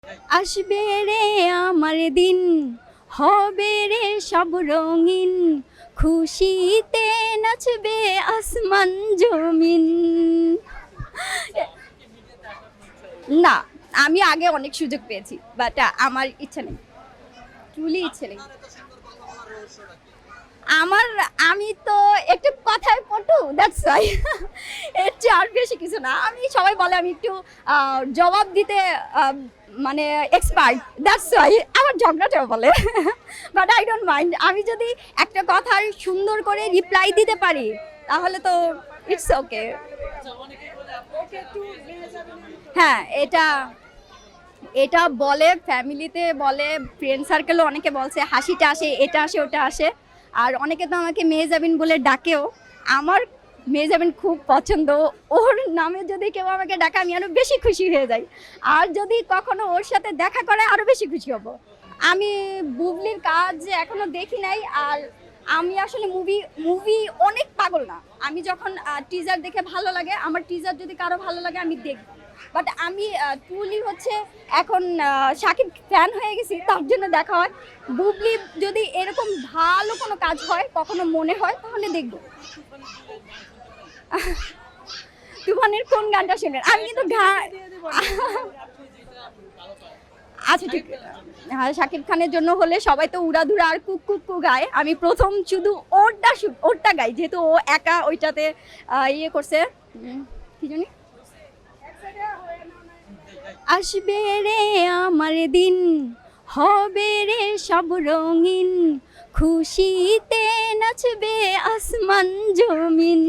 আসবে রে আমার দিন, হবে রে সব রঙিন, খুশিতে নাচবে আসমান জমিন। না, আমি আগে অনেক সুযোগ পেয়েছি, বাট আমার ইচ্ছা নেই, ট্রুলি ইচ্ছে নেই আমার। আমি তো একটু কথায় পটু, দ্যাটস ওয়াই। এর চেয়ে আর বেশি কিছু না। আমি সবাই বলে আমি একটু জবাব দিতে মানে এক্সপার্ট, দ্যাটস ওয়াই আমার ঝগড়াটাও বলে। But I don't mind. আমি যদি একটা কথার সুন্দর করে রিপ্লাই দিতে পারি তাহলে তো ইটস ওকে। হ্যাঁ, এটা এটা বলে, ফ্যামিলিতে বলে, ফ্রেন্ড সার্কেলও অনেকে বলছে, হাসিটা আসে, এটা আসে, ওটা আসে। আর অনেকে তো আমাকে মেহজাবিন বলে ডাকেও। আমার মেহজাবিন খুব পছন্দ। ওর নামে যদি কেউ আমাকে ডাকে আমি আরও বেশি খুশি হয়ে যাই। আর যদি কখনো ওর সাথে দেখা করে আরও বেশি খুশি হব। আমি বুবলির কাজ এখনো দেখি নাই। আর আমি আসলে মুভি মুভি অনেক পাগল না। আমি যখন টিজার দেখে ভালো লাগে, আমার টিজার যদি কারো ভালো লাগে আমি দেখব। বাট আমি ট্রুলি হচ্ছে এখন শাকিব ফ্যান হয়ে গেছি, তার জন্য দেখা হয়। বুবলি যদি এরকম ভালো কোনো কাজ হয় কখনো মনে হয় তাহলে দেখব। তুফানের কোন গানটা শুনবেন? আমি কিন্তু আচ্ছা ঠিক। হ্যাঁ, শাকিব খানের জন্য হলে সবাই তো উড়াধুরা আর কুক কুক কু গায়। আমি প্রথম শুধু ওরটা গাই, যেহেতু ও একা ওইটাতে ইয়ে করছে। কি জানি, আসবে রে আমার দিন, হবে রে সব রঙিন, খুশিতে নাচবে আসমান জমিন।